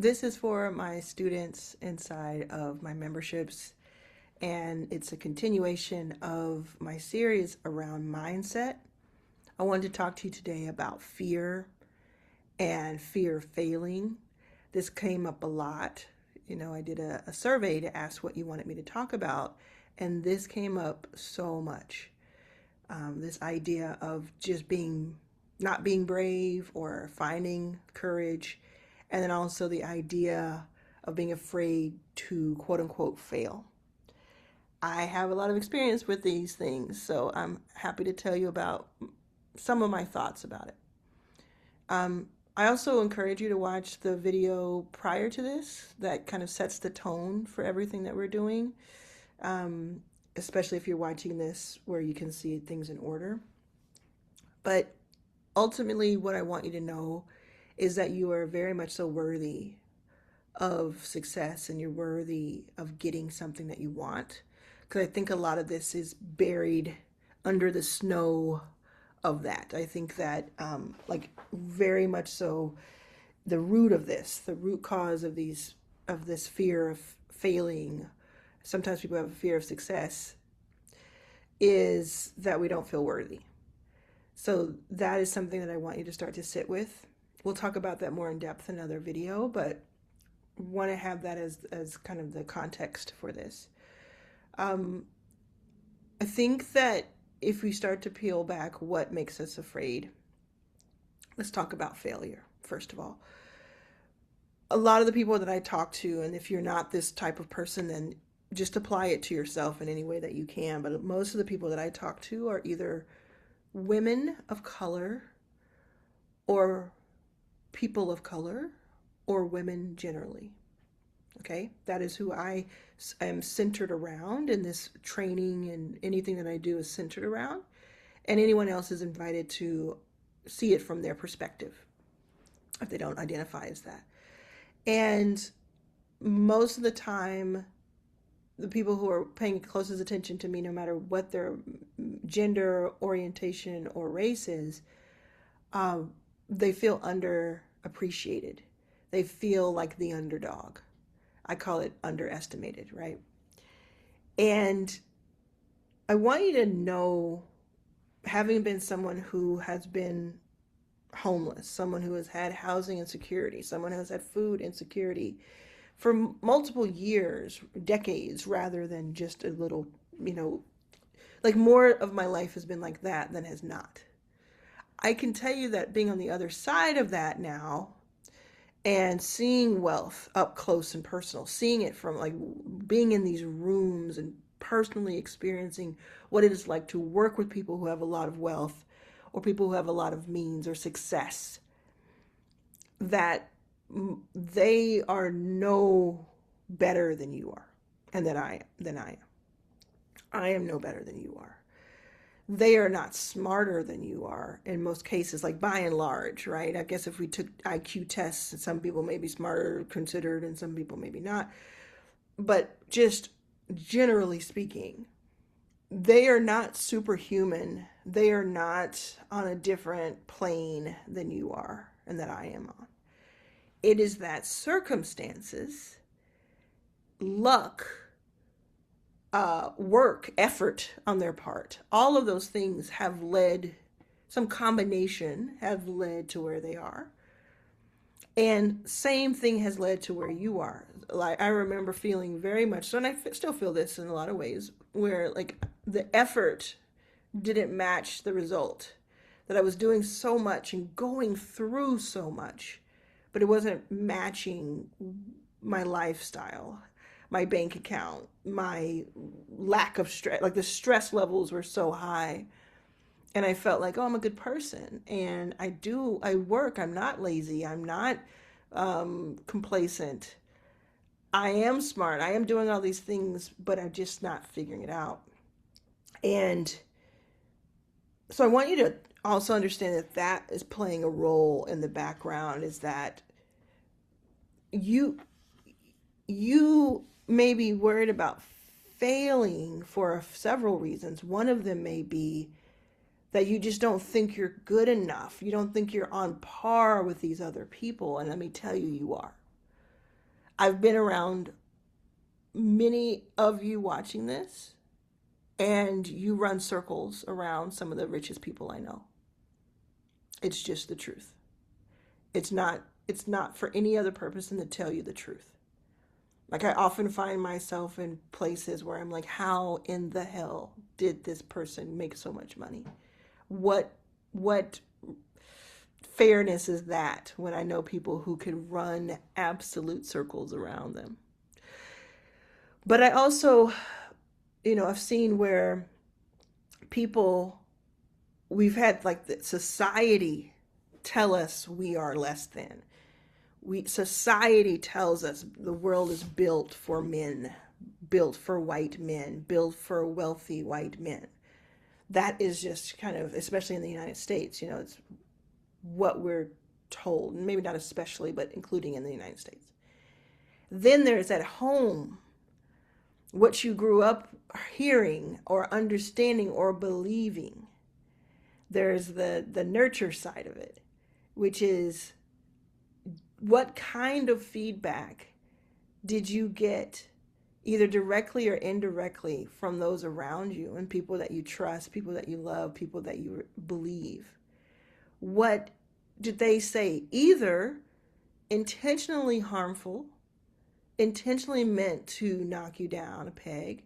This is for my students inside of my memberships, and it's a continuation of my series around mindset. I wanted to talk to you today about fear and fear of failing. This came up a lot. I did a survey to ask what you wanted me to talk about, and this came up so much. This idea of just not being brave or finding courage, and then also the idea of being afraid to quote unquote fail. I have a lot of experience with these things, so I'm happy to tell you about some of my thoughts about it. I also encourage you to watch the video prior to this that kind of sets the tone for everything that we're doing, especially if you're watching this where you can see things in order. But ultimately, what I want you to know is that you are very much so worthy of success, and you're worthy of getting something that you want. Because I think a lot of this is buried under the snow of that. I think that, very much so, the root cause of this fear of failing, sometimes people have a fear of success, is that we don't feel worthy. So that is something that I want you to start to sit with. We'll talk about that more in depth in another video, but want to have that as kind of the context for this. I think that if we start to peel back what makes us afraid, let's talk about failure, first of all. A lot of the people that I talk to, and if you're not this type of person, then just apply it to yourself in any way that you can. But most of the people that I talk to are either women of color or people of color or women generally. Okay, that is who I am centered around, and this training and anything that I do is centered around. And anyone else is invited to see it from their perspective if they don't identify as that. And most of the time, the people who are paying closest attention to me, no matter what their gender, orientation, or race is, they feel underappreciated. They feel like the underdog. I call it underestimated, right? And I want you to know, having been someone who has been homeless, someone who has had housing insecurity, someone who has had food insecurity for multiple years, decades, rather than just a little, like more of my life has been like that than has not. I can tell you that being on the other side of that now, and seeing wealth up close and personal, seeing it from like being in these rooms and personally experiencing what it is like to work with people who have a lot of wealth or people who have a lot of means or success, that they are no better than you are, and that I am. I am no better than you are. They are not smarter than you are in most cases, like by and large, right? I guess if we took IQ tests, some people may be smarter considered and some people maybe not. But just generally speaking, they are not superhuman. They are not on a different plane than you are and that I am on. It is that circumstances, luck, work, effort on their part, all of those things have led, some combination have led to where they are. And same thing has led to where you are. Like, I remember feeling very much so, and I still feel this in a lot of ways, where like the effort didn't match the result. That I was doing so much and going through so much, but it wasn't matching my lifestyle, my bank account, my lack of stress. Like the stress levels were so high, and I felt like, oh, I'm a good person, and I work, I'm not lazy, I'm not complacent, I am smart, I am doing all these things, but I'm just not figuring it out. And so I want you to also understand that that is playing a role in the background, is that you may be worried about failing for several reasons. One of them may be that you just don't think you're good enough. You don't think you're on par with these other people. And let me tell you, you are. I've been around many of you watching this, and you run circles around some of the richest people I know. It's just the truth. It's not for any other purpose than to tell you the truth. Like, I often find myself in places where I'm like, how in the hell did this person make so much money? What fairness is that when I know people who can run absolute circles around them? But I also, I've seen where people, we've had like the society tell us we are less than. Society tells us the world is built for men, built for white men, built for wealthy white men. That is just kind of, especially in the United States, it's what we're told. Maybe not especially, but including in the United States. Then there's at home, what you grew up hearing or understanding or believing. There's the nurture side of it, which is, what kind of feedback did you get, either directly or indirectly, from those around you and people that you trust, people that you love, people that you believe? What did they say? Either intentionally harmful, intentionally meant to knock you down a peg,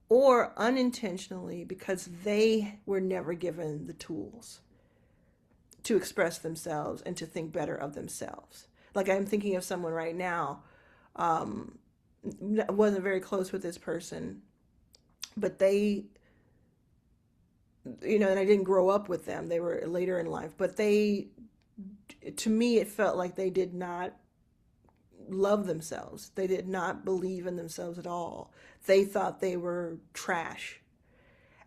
or unintentionally because they were never given the tools to express themselves and to think better of themselves. Like, I'm thinking of someone right now, wasn't very close with this person, but they, and I didn't grow up with them. They were later in life, but to me, it felt like they did not love themselves. They did not believe in themselves at all. They thought they were trash.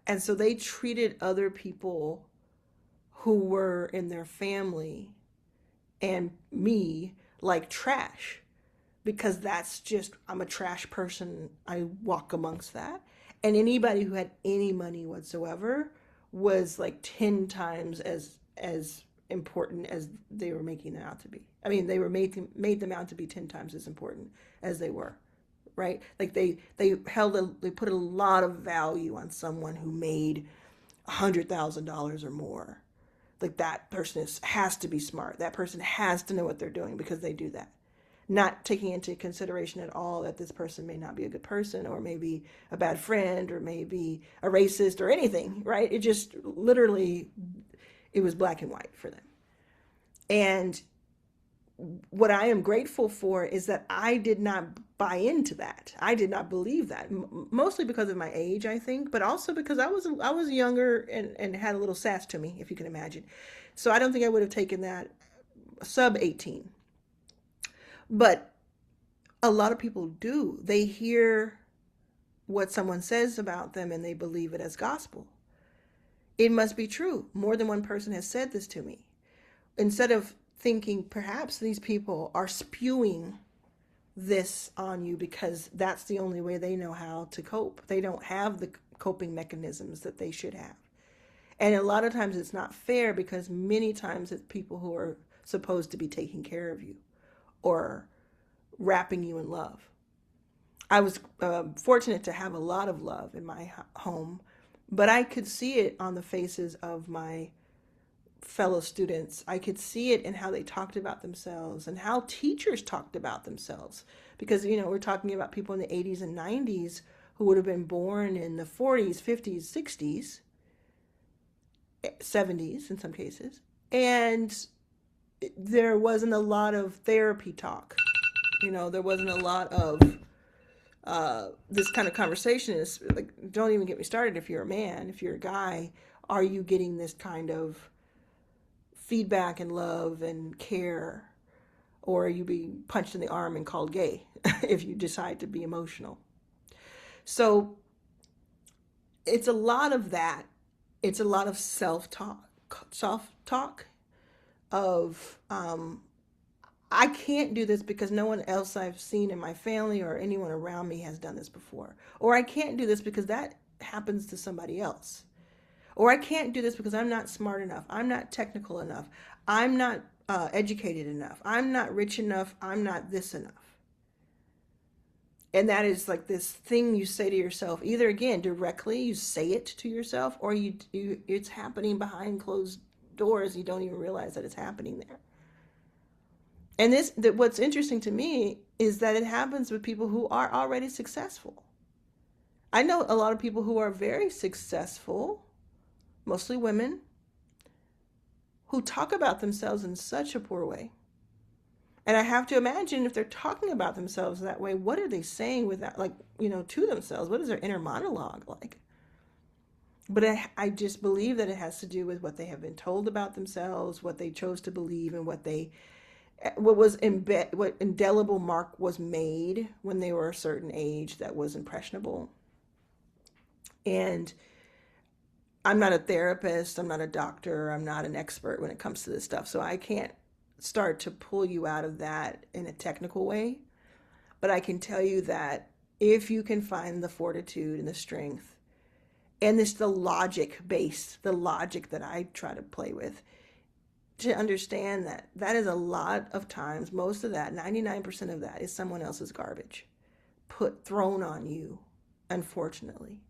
And so they treated other people who were in their family and me like trash, because that's just, I'm a trash person. I walk amongst that. And anybody who had any money whatsoever was like 10 times as important as they were making them out to be. I mean, they made them out to be 10 times as important as they were, right? Like, they put a lot of value on someone who made $100,000 or more. Like, that person has to be smart. That person has to know what they're doing because they do that. Not taking into consideration at all that this person may not be a good person, or maybe a bad friend, or maybe a racist, or anything, right? It just literally, it was black and white for them. And what I am grateful for is that I did not buy into that. I did not believe that, mostly because of my age, I think, but also because I was younger and had a little sass to me, if you can imagine. So I don't think I would have taken that sub 18. But a lot of people do. They hear what someone says about them and they believe it as gospel. It must be true. More than one person has said this to me. Instead of thinking perhaps these people are spewing this on you because that's the only way they know how to cope. They don't have the coping mechanisms that they should have. And a lot of times it's not fair, because many times it's people who are supposed to be taking care of you or wrapping you in love. I was fortunate to have a lot of love in my home, but I could see it on the faces of my fellow students. I could see it in how they talked about themselves and how teachers talked about themselves. Because, we're talking about people in the 80s and 90s who would have been born in the 40s, 50s, 60s, 70s in some cases. And there wasn't a lot of therapy talk. There wasn't a lot of this kind of conversation. Is like, don't even get me started. If you're a man, if you're a guy, are you getting this kind of feedback and love and care, or are you being punched in the arm and called gay if you decide to be emotional? So it's a lot of that. It's a lot of self-talk of, I can't do this because no one else I've seen in my family or anyone around me has done this before. Or I can't do this because that happens to somebody else. Or I can't do this because I'm not smart enough. I'm not technical enough. I'm not educated enough. I'm not rich enough. I'm not this enough. And that is like this thing you say to yourself, either again, directly, you say it to yourself, or it's happening behind closed doors. You don't even realize that it's happening there. And what's interesting to me is that it happens with people who are already successful. I know a lot of people who are very successful, mostly women, who talk about themselves in such a poor way. And I have to imagine, if they're talking about themselves that way, what are they saying with that, like, to themselves? What is their inner monologue like? But I just believe that it has to do with what they have been told about themselves, what they chose to believe, and what indelible mark was made when they were a certain age that was impressionable. And I'm not a therapist, I'm not a doctor, I'm not an expert when it comes to this stuff, so I can't start to pull you out of that in a technical way. But I can tell you that if you can find the fortitude and the strength, and the logic that I try to play with, to understand that is a lot of times, most of that, 99% of that, is someone else's garbage thrown on you, unfortunately.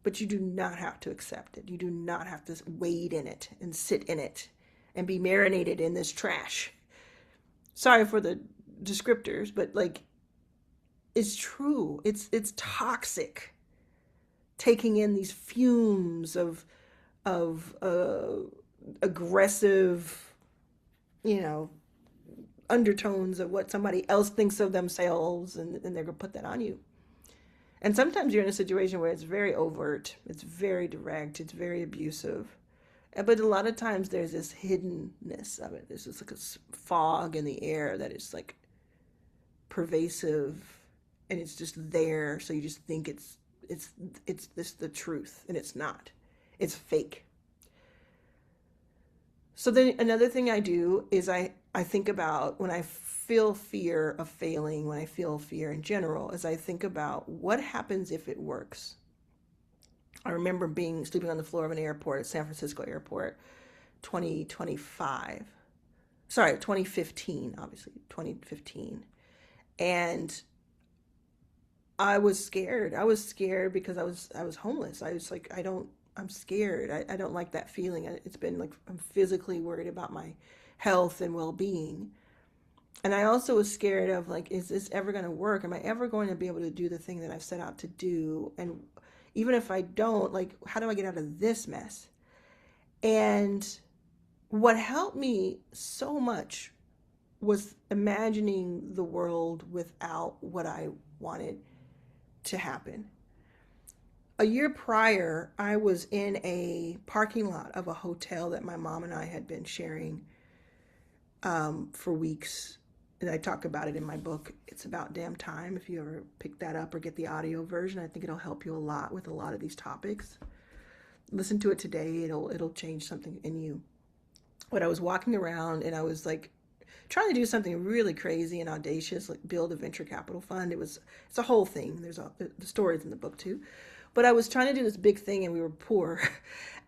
But you do not have to accept it. You do not have to wade in it and sit in it and be marinated in this trash. Sorry for the descriptors, but like, it's true. It's toxic. Taking in these fumes of aggressive, undertones of what somebody else thinks of themselves, and they're gonna put that on you. And sometimes you're in a situation where it's very overt, it's very direct, it's very abusive. But a lot of times there's this hiddenness of it. There's just like a fog in the air that is like pervasive, and it's just there. So you just think it's the truth, and it's not. It's fake. So then another thing I do is I think about, when I feel fear of failing, when I feel fear in general, is I think about what happens if it works. I remember sleeping on the floor of an airport at San Francisco airport, 2015, obviously, 2015. And I was scared. I was scared because I was homeless. I was like, I'm scared. I don't like that feeling. It's been like, I'm physically worried about my health and well-being. And I also was scared of, like, is this ever going to work? Am I ever going to be able to do the thing that I've set out to do? And even if I don't, like, how do I get out of this mess? And what helped me so much was imagining the world without what I wanted to happen. A year prior, I was in a parking lot of a hotel that my mom and I had been sharing for weeks. And I talk about it in my book, It's About Damn Time. If you ever pick that up or get the audio version, I think it'll help you a lot with a lot of these topics. Listen to it today. It'll change something in you. But I was walking around, and I was like trying to do something really crazy and audacious, like build a venture capital fund. It's a whole thing. The stories in the book too. But I was trying to do this big thing, and we were poor.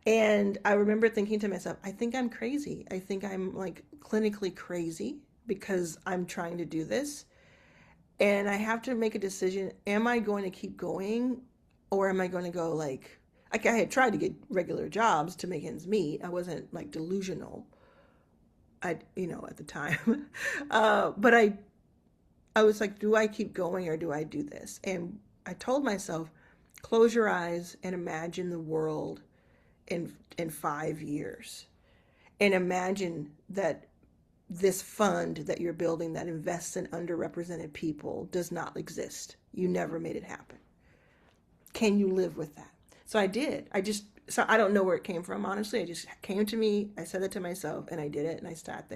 And I remember thinking to myself, I think I'm crazy. I think I'm like clinically crazy because I'm trying to do this. And I have to make a decision. Am I going to keep going, or am I going to go like I had tried to get regular jobs to make ends meet. I wasn't like delusional. At the time. But I was like, do I keep going, or do I do this? And I told myself, close your eyes and imagine the world in 5 years. And imagine that this fund that you're building that invests in underrepresented people does not exist. You never made it happen. Can you live with that? So I did. So I don't know where it came from, honestly. It just came to me. I said it to myself, and I did it. And I stood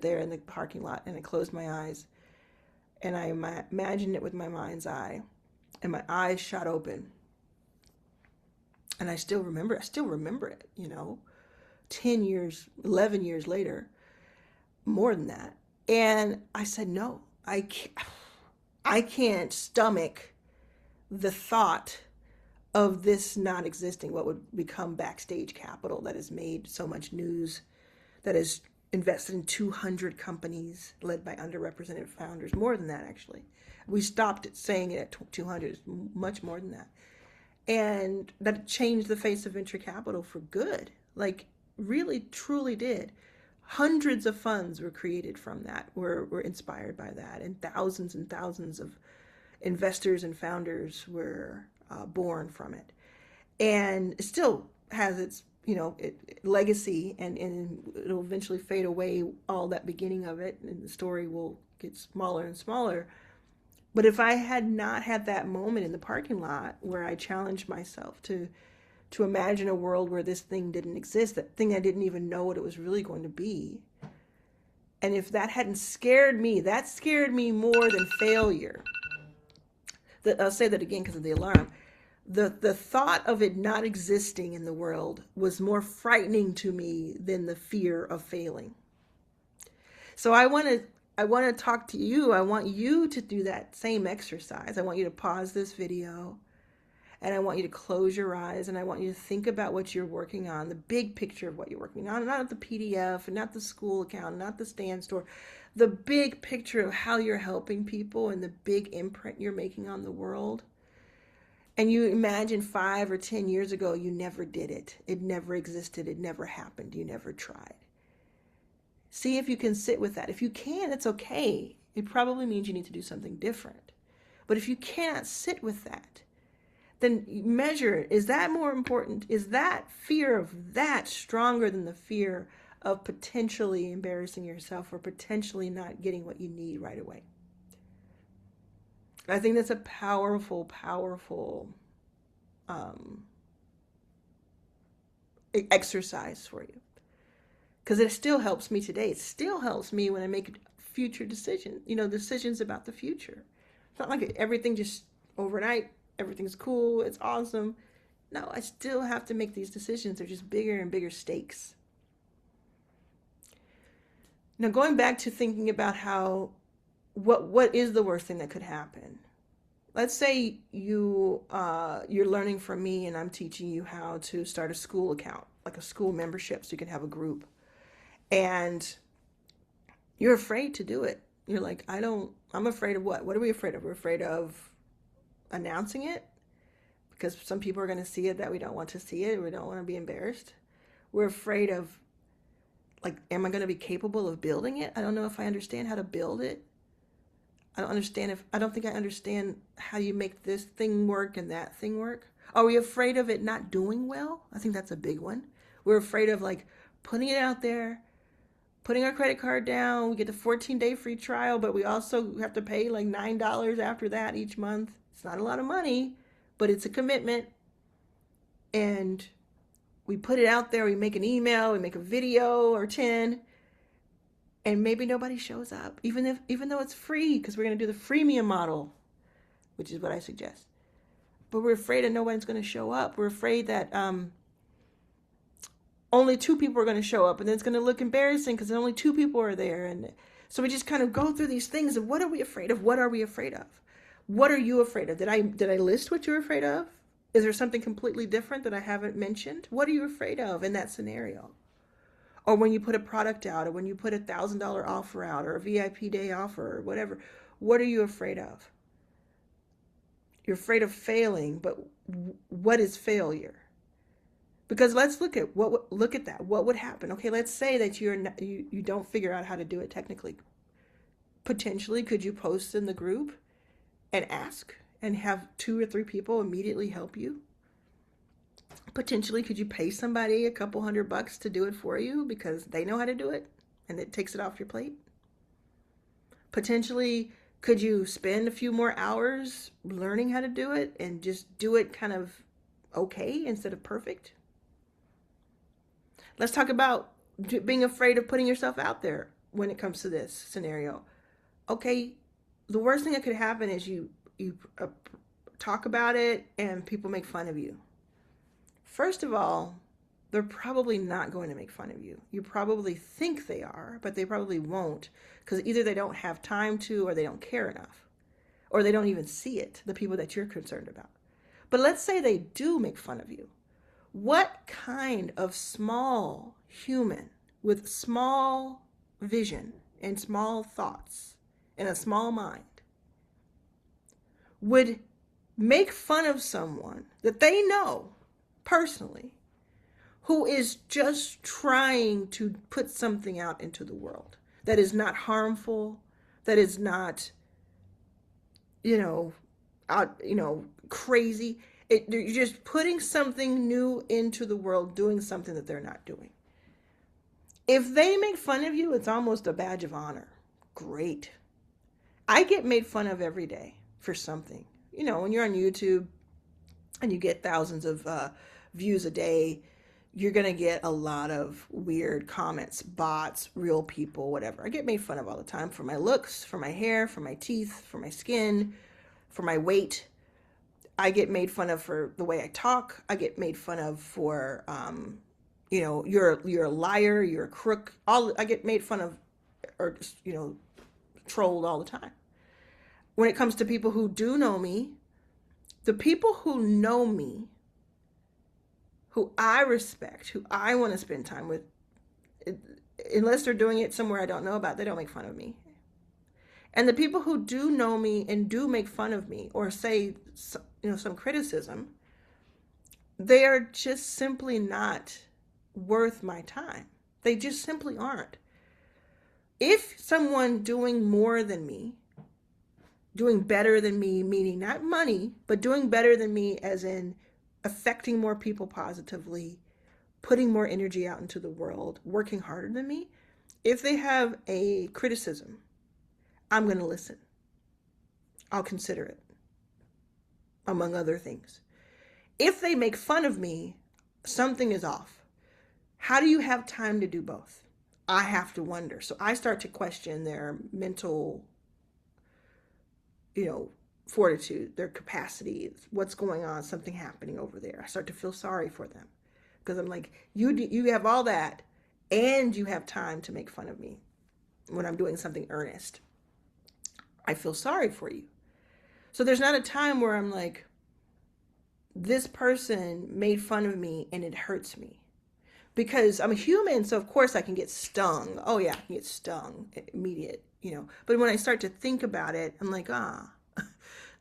there in the parking lot, and I closed my eyes, and I imagined it with my mind's eye, and my eyes shot open. And I still remember it, 10 years, 11 years later, more than that. And I said, no, I can't stomach the thought of this not existing, what would become backstage capital that has made so much news, that has invested in 200 companies led by underrepresented founders, more than that, actually. We stopped at saying it at 200, it's much more than that. And that changed the face of venture capital for good. Like, really, truly did. Hundreds of funds were created from that, were inspired by that, and thousands of investors and founders were born from it. And it still has its legacy, and it'll eventually fade away, all that beginning of it, and the story will get smaller and smaller. But if I had not had that moment in the parking lot where I challenged myself to imagine a world where this thing didn't exist, that thing I didn't even know what it was really going to be, and if that hadn't scared me, that scared me more than failure. I'll say that again because of the alarm. The thought of it not existing in the world was more frightening to me than the fear of failing. So I want to talk to you. I want you to do that same exercise. I want you to pause this video, and I want you to close your eyes, and I want you to think about what you're working on, the big picture of what you're working on, not the PDF, and not the school account, not the stand store, the big picture of how you're helping people and the big imprint you're making on the world. And you imagine 5 or 10 years ago, you never did it. It never existed. It never happened. You never tried. See if you can sit with that. If you can, it's okay. It probably means you need to do something different. But if you cannot sit with that, then measure, is that more important? Is that fear of that stronger than the fear of potentially embarrassing yourself or potentially not getting what you need right away? I think that's a powerful, powerful exercise for you. Because it still helps me today. It still helps me when I make future decisions, decisions about the future. It's not like everything just overnight, everything's cool, it's awesome. No, I still have to make these decisions. They're just bigger and bigger stakes. Now, going back to thinking about what is the worst thing that could happen? Let's say you're learning from me, and I'm teaching you how to start a school account, like a school membership, so you can have a group. And you're afraid to do it. You're like, I'm afraid of what? What are we afraid of? We're afraid of announcing it because some people are going to see it that we don't want to see it. We don't want to be embarrassed. We're afraid of, like, am I going to be capable of building it? I don't know if I understand how to build it. I don't think I understand how you make this thing work and that thing work. Are we afraid of it not doing well? I think that's a big one. We're afraid of, like, putting it out there, putting our credit card down. We get the 14-day free trial, but we also have to pay like $9 after that each month. It's not a lot of money, but it's a commitment. And we put it out there, we make an email, we make a video or 10, and maybe nobody shows up, even though it's free, because we're going to do the freemium model, which is what I suggest. But we're afraid that nobody's going to show up. We're afraid that only 2 people are going to show up, and then it's going to look embarrassing because only 2 people are there. And so we just kind of go through these things of what are we afraid of? What are we afraid of? What are you afraid of? Did I list what you're afraid of? Is there something completely different that I haven't mentioned? What are you afraid of in that scenario? Or when you put a product out, or when you put a $1,000 offer out, or a VIP day offer, or whatever, what are you afraid of? You're afraid of failing, but what is failure? Because let's look at that. What would happen? Okay, let's say that you don't figure out how to do it technically. Potentially, could you post in the group and ask and have 2 or 3 people immediately help you? Potentially, could you pay somebody a couple $100 to do it for you because they know how to do it and it takes it off your plate? Potentially, could you spend a few more hours learning how to do it and just do it kind of okay instead of perfect? Let's talk about being afraid of putting yourself out there when it comes to this scenario. Okay, the worst thing that could happen is you talk about it and people make fun of you. First of all, they're probably not going to make fun of you. You probably think they are, but they probably won't, because either they don't have time to, or they don't care enough, or they don't even see it, the people that you're concerned about. But let's say they do make fun of you. What kind of small human with small vision and small thoughts and a small mind would make fun of someone that they know personally who is just trying to put something out into the world that is not harmful, that is not, crazy. You're just putting something new into the world, doing something that they're not doing. If they make fun of you, it's almost a badge of honor. Great. I get made fun of every day for something. When you're on YouTube and you get thousands of views a day, you're going to get a lot of weird comments, bots, real people, whatever. I get made fun of all the time for my looks, for my hair, for my teeth, for my skin, for my weight. I get made fun of for the way I talk. I get made fun of for, you're a liar, you're a crook. I get made fun of or just, trolled all the time. When it comes to people who do know me, the people who know me, who I respect, who I want to spend time with, unless they're doing it somewhere I don't know about, they don't make fun of me. And the people who do know me and do make fun of me or say, some criticism, they are just simply not worth my time. They just simply aren't. If someone doing more than me, doing better than me, meaning not money, but doing better than me as in affecting more people positively, putting more energy out into the world, working harder than me, if they have a criticism, I'm going to listen. I'll consider it, among other things. If they make fun of me, something is off. How do you have time to do both? I have to wonder. So I start to question their mental, fortitude, their capacity, what's going on, something happening over there. I start to feel sorry for them because I'm like, you have all that and you have time to make fun of me when I'm doing something earnest. I feel sorry for you. So there's not a time where I'm like, this person made fun of me and it hurts me. Because I'm a human, so of course I can get stung. Oh yeah, I can get stung, immediate, But when I start to think about it, I'm like,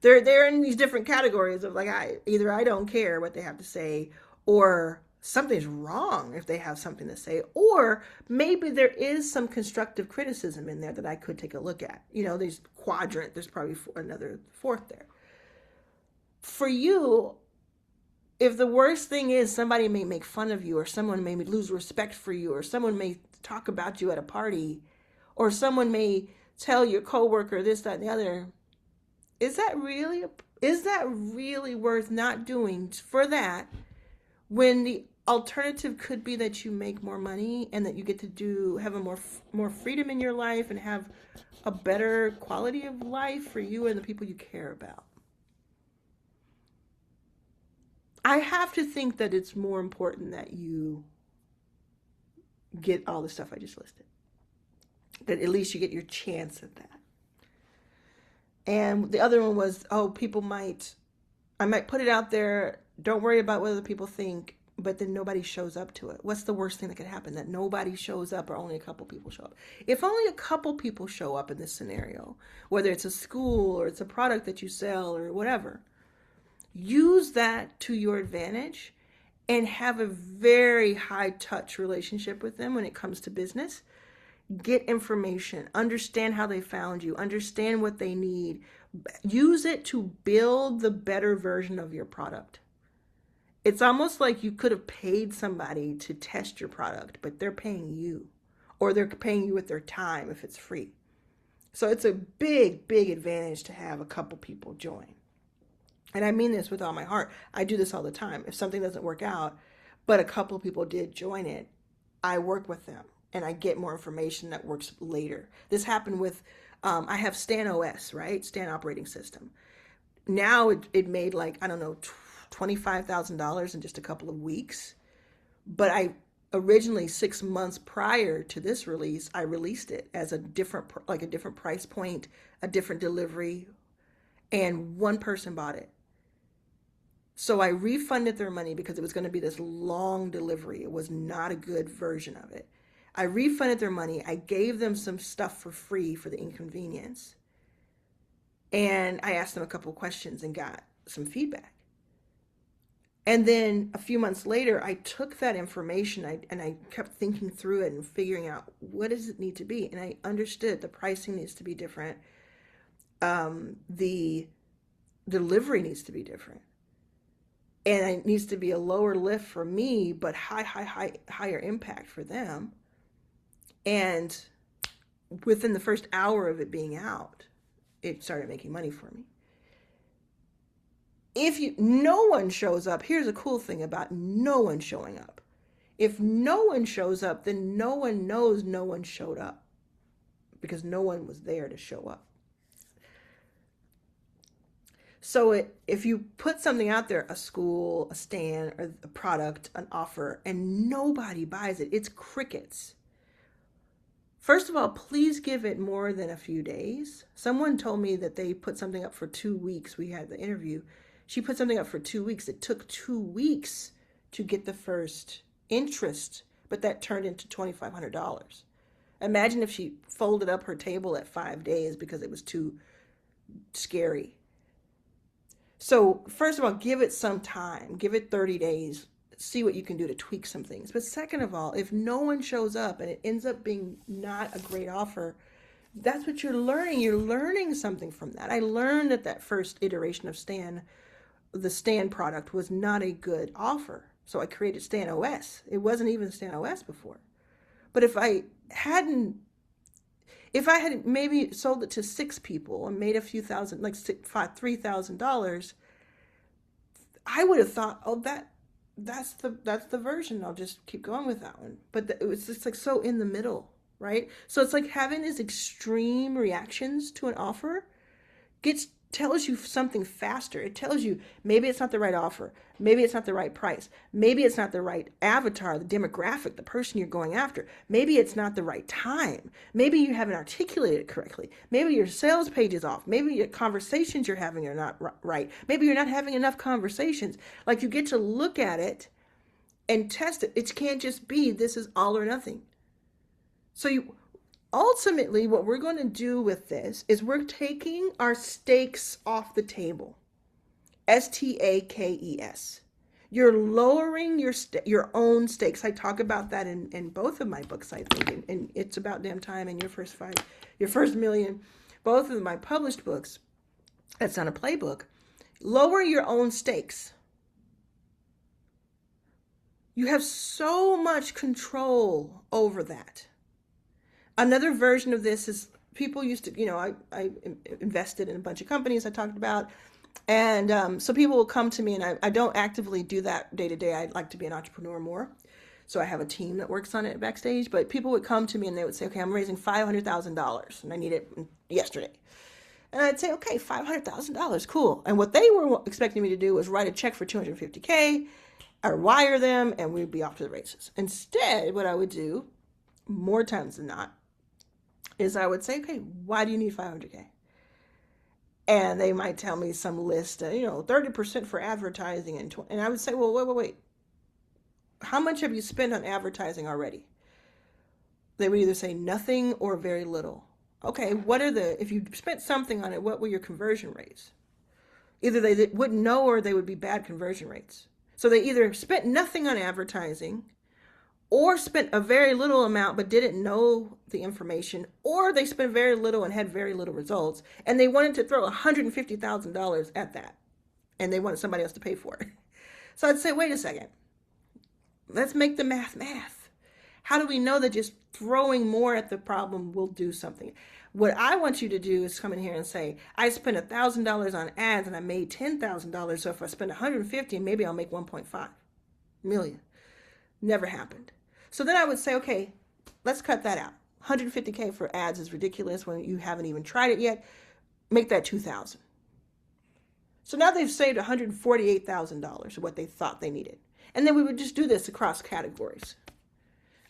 they're in these different categories of like, either I don't care what they have to say, or something's wrong if they have something to say, or maybe there is some constructive criticism in there that I could take a look at. There's quadrant, there's probably another fourth there. For you, if the worst thing is somebody may make fun of you, or someone may lose respect for you, or someone may talk about you at a party, or someone may tell your coworker this, that, and the other, is that really worth not doing for that when the alternative could be that you make more money and that you get to have a more freedom in your life and have a better quality of life for you and the people you care about? I have to think that it's more important that you get all the stuff I just listed. That at least you get your chance at that. And the other one was, I might put it out there, don't worry about what other people think, but then nobody shows up to it. What's the worst thing that could happen? That nobody shows up or only a couple people show up. If only a couple people show up in this scenario, whether it's a school or it's a product that you sell or whatever, use that to your advantage and have a very high touch relationship with them when it comes to business. Get information, understand how they found you, understand what they need. Use it to build the better version of your product. It's almost like you could have paid somebody to test your product, but they're paying you, or they're paying you with their time if it's free. So it's a big, big advantage to have a couple people join. And I mean this with all my heart. I do this all the time. If something doesn't work out, but a couple people did join it, I work with them and I get more information that works later. This happened with, I have Stan OS, right? Stan operating system. Now it made like, I don't know, $25,000 in just a couple of weeks. But I originally 6 months prior to this release, I released it as a different price point, a different delivery, and one person bought it. So I refunded their money because it was going to be this long delivery. It was not a good version of it. I refunded their money. I gave them some stuff for free for the inconvenience. And I asked them a couple of questions and got some feedback. And then a few months later, I took that information and I kept thinking through it and figuring out what does it need to be. And I understood the pricing needs to be different. The delivery needs to be different. And it needs to be a lower lift for me, but higher impact for them. And within the first hour of it being out, it started making money for me. No one shows up, here's a cool thing about no one showing up. If no one shows up, then no one knows no one showed up because no one was there to show up. So if you put something out there, a school, a stand, or a product, an offer, and nobody buys it, it's crickets. First of all, please give it more than a few days. Someone told me that they put something up for 2 weeks. We had the interview. She put something up for 2 weeks. It took 2 weeks to get the first interest, but that turned into $2,500. Imagine if she folded up her table at 5 days because it was too scary. So first of all, give it some time. Give it 30 days. See what you can do to tweak some things. But second of all, if no one shows up and it ends up being not a great offer, that's what you're learning. You're learning something from that. I learned that first iteration of the Stan product was not a good offer. So I created Stan OS. It wasn't even Stan OS before. But if I had maybe sold it to 6 people and made a few thousand, like $3,000, I would have thought, oh, that's the version. I'll just keep going with that one. But it was just like so in the middle, right? So it's like having these extreme reactions to an offer tells you something faster. It tells you maybe it's not the right offer. Maybe it's not the right price. Maybe it's not the right avatar, the demographic, the person you're going after. Maybe it's not the right time. Maybe you haven't articulated it correctly. Maybe your sales page is off. Maybe your conversations you're having are not right. Maybe you're not having enough conversations. Like, you get to look at it and test it. It can't just be this is all or nothing. So ultimately, what we're going to do with this is we're taking our stakes off the table. STAKES. You're lowering your own stakes. I talk about that in both of my books, I think. And It's About Damn Time and Your First Million. Both of my published books. That's not a playbook. Lower your own stakes. You have so much control over that. Another version of this is people used to, I invested in a bunch of companies I talked about. And so people will come to me, and I don't actively do that day to day. I'd like to be an entrepreneur more. So I have a team that works on it backstage. But people would come to me and they would say, okay, I'm raising $500,000 and I need it yesterday. And I'd say, okay, $500,000, cool. And what they were expecting me to do was write a check for $250K or wire them, and we'd be off to the races. Instead, what I would do, more times than not, is I would say, okay, why do you need $500K? And they might tell me some list, 30% for advertising. And I would say, well, wait. How much have you spent on advertising already? They would either say nothing or very little. Okay, if you spent something on it, what were your conversion rates? Either they wouldn't know or they would be bad conversion rates. So they either spent nothing on advertising, or spent a very little amount but didn't know the information, or they spent very little and had very little results, and they wanted to throw $150,000 at that, and they wanted somebody else to pay for it. So I'd say, wait a second. Let's make the math. How do we know that just throwing more at the problem will do something? What I want you to do is come in here and say, I spent $1,000 on ads and I made $10,000. So if I spend $150,000, maybe I'll make $1.5 million. Never happened. So then I would say, okay, let's cut that out. $150K for ads is ridiculous when you haven't even tried it yet. Make that $2,000. So now they've saved $148,000 of what they thought they needed. And then we would just do this across categories.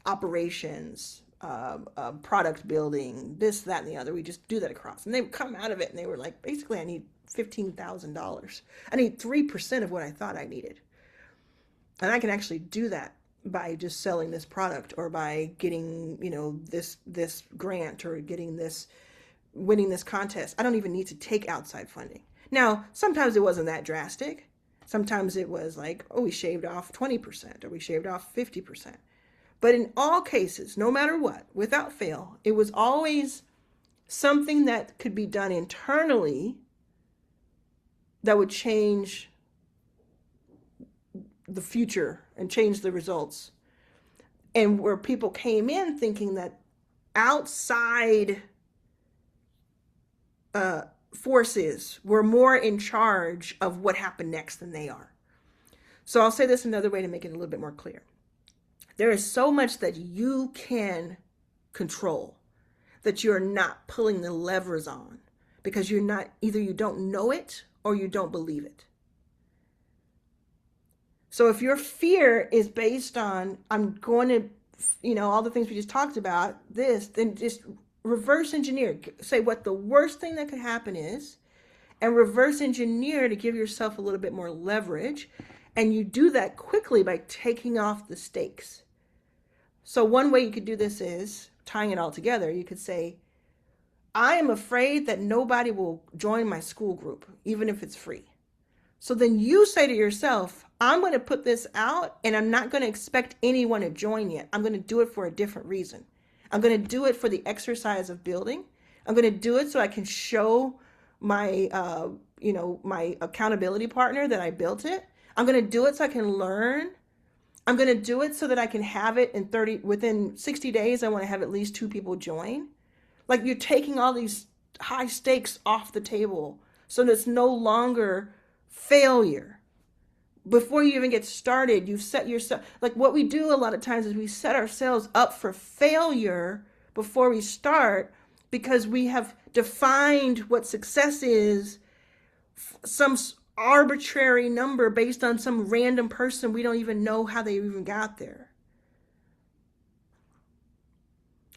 Operations, product building, this, that, and the other. We just do that across. And they would come out of it and they were like, basically, I need $15,000. I need 3% of what I thought I needed. And I can actually do that by just selling this product, or by getting, this grant, or winning this contest. I don't even need to take outside funding. Now, sometimes it wasn't that drastic. Sometimes it was like, oh, we shaved off 20%, or we shaved off 50%. But in all cases, no matter what, without fail, it was always something that could be done internally that would change the future and change the results. And where people came in thinking that outside forces were more in charge of what happened next than they are. So I'll say this another way to make it a little bit more clear. There is so much that you can control that you're not pulling the levers on, because either you don't know it or you don't believe it. So if your fear is based on, I'm going to, all the things we just talked about, then just reverse engineer. Say what the worst thing that could happen is, and reverse engineer to give yourself a little bit more leverage. And you do that quickly by taking off the stakes. So one way you could do this is tying it all together. You could say, I am afraid that nobody will join my school group, even if it's free. So then you say to yourself, I'm going to put this out, and I'm not going to expect anyone to join yet. I'm going to do it for a different reason. I'm going to do it for the exercise of building. I'm going to do it so I can show my, my accountability partner that I built it. I'm going to do it so I can learn. I'm going to do it so that I can have it within 60 days. I want to have at least 2 people join. Like, you're taking all these high stakes off the table so that it's no longer failure. Before you even get started, you've set yourself, like what we do a lot of times is we set ourselves up for failure before we start, because we have defined what success is, some arbitrary number based on some random person. We don't even know how they even got there.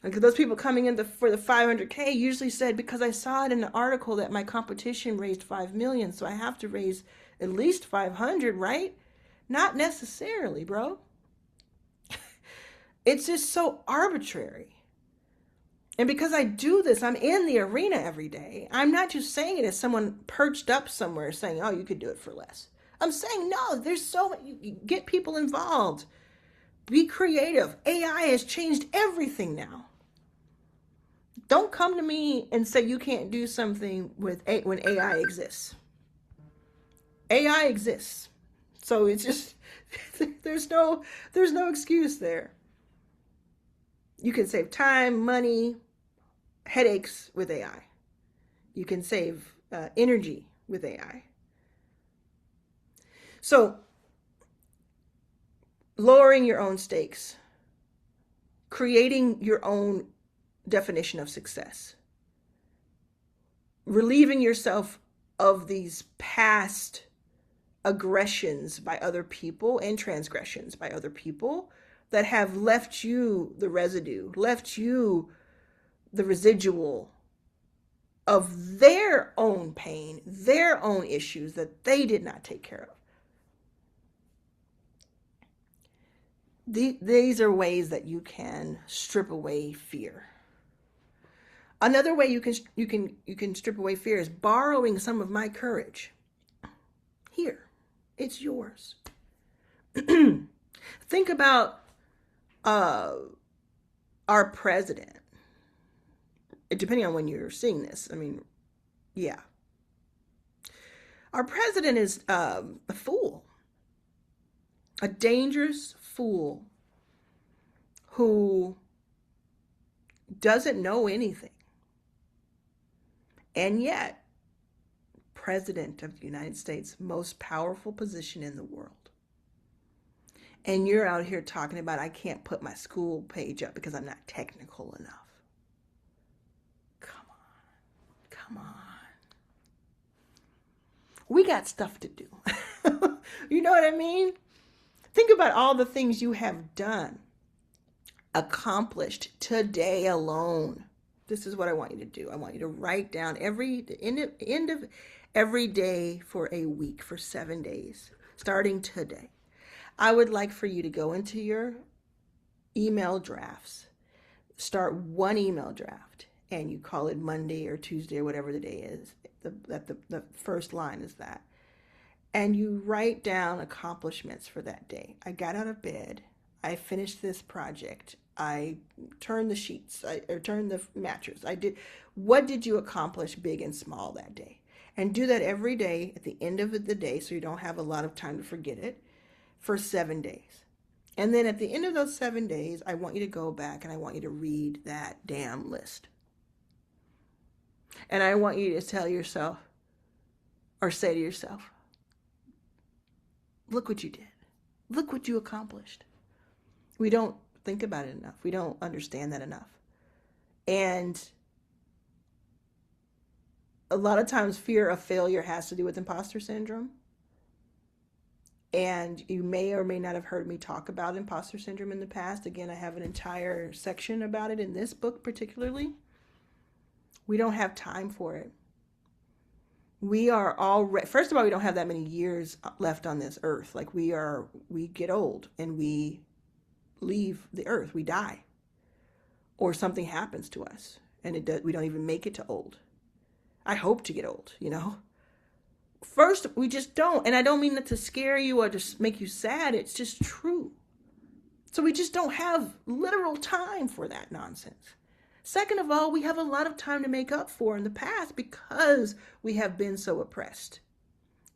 Like those people coming in for the 500K usually said, because I saw it in an article that my competition raised 5 million, so I have to raise at least 500, right? Not necessarily, bro. It's just so arbitrary. And because I do this, I'm in the arena every day. I'm not just saying it as someone perched up somewhere saying, oh, you could do it for less. I'm saying, no, there's so much. You get people involved. Be creative. AI has changed everything now. Don't come to me and say you can't do something when AI exists. AI exists. So it's just, there's no excuse there. You can save time, money, headaches with AI. You can save energy with AI. So lowering your own stakes, creating your own definition of success, relieving yourself of these past aggressions by other people and transgressions by other people that have left you the residue, left you the residual of their own pain, their own issues that they did not take care of. These are ways that you can strip away fear. Another way you can strip away fear is borrowing some of my courage. Here, it's yours. Think about our president. Depending on when you're seeing this, I mean, yeah. Our president is a fool. A dangerous fool who doesn't know anything. And yet, President of the United States, most powerful position in the world. And you're out here talking about, I can't put my school page up because I'm not technical enough. Come on. We got stuff to do. You know what I mean? Think about all the things you have done, accomplished today alone. This is what I want you to do. I want you to write down the end of every day for a week, for 7 days, starting today. I would like for you to go into your email drafts, start one email draft, and you call it Monday or Tuesday or whatever the day is. The first line is that. And you write down accomplishments for that day. I got out of bed. I finished this project. I turned the sheets. Or turned the mattress. What did you accomplish big and small that day? And do that every day at the end of the day so you don't have a lot of time to forget it for 7 days. And then at the end of those 7 days, I want you to go back and I want you to read that damn list. And I want you to tell yourself or say to yourself, look what you did. Look what you accomplished. We don't think about it enough. We don't understand that enough. And a lot of times fear of failure has to do with imposter syndrome. And you may or may not have heard me talk about imposter syndrome in the past. Again, I have an entire section about it in this book particularly. We don't have time for it. We are already, first of all, we don't have that many years left on this earth. Like we get old and we leave the earth, we die. Or something happens to us and we don't even make it to old. I hope to get old, First, we just don't. And I don't mean that to scare you or just make you sad. It's just true. So we just don't have literal time for that nonsense. Second of all, we have a lot of time to make up for in the past because we have been so oppressed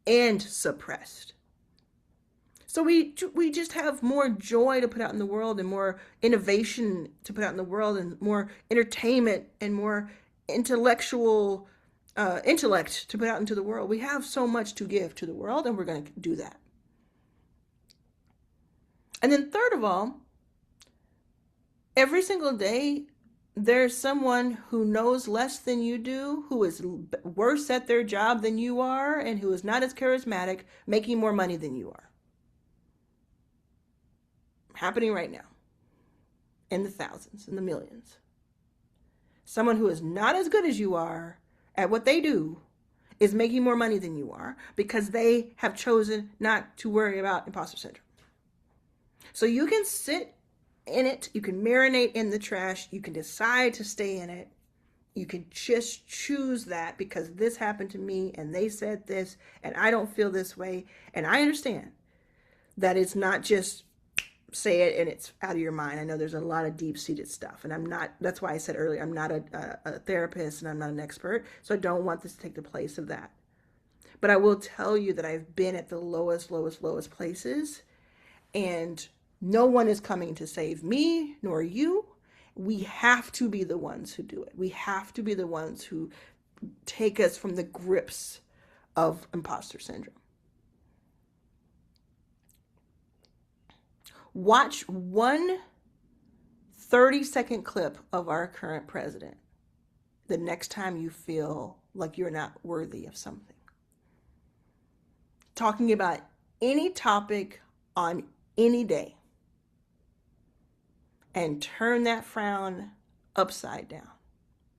and suppressed. So we just have more joy to put out in the world and more innovation to put out in the world and more entertainment and more intellectual intellect to put out into the world. We have so much to give to the world and we're going to do that. And then third of all, every single day, there's someone who knows less than you do, who is worse at their job than you are, and who is not as charismatic, making more money than you are. Happening right now. In the thousands, in the millions. Someone who is not as good as you are at what they do is making more money than you are because they have chosen not to worry about imposter syndrome. So you can sit in it, you can marinate in the trash, you can decide to stay in it, you can just choose that because this happened to me and they said this and I don't feel this way. And I understand that it's not just say it and it's out of your mind. I know there's a lot of deep-seated stuff and that's why I said earlier, I'm not a therapist and I'm not an expert, so I don't want this to take the place of that. But I will tell you that I've been at the lowest places and no one is coming to save me nor you. We have to be the ones who do it. We have to be the ones who take us from the grips of imposter syndrome. Watch one 30-second clip of our current president the next time you feel like you're not worthy of something. Talking about any topic on any day. And turn that frown upside down.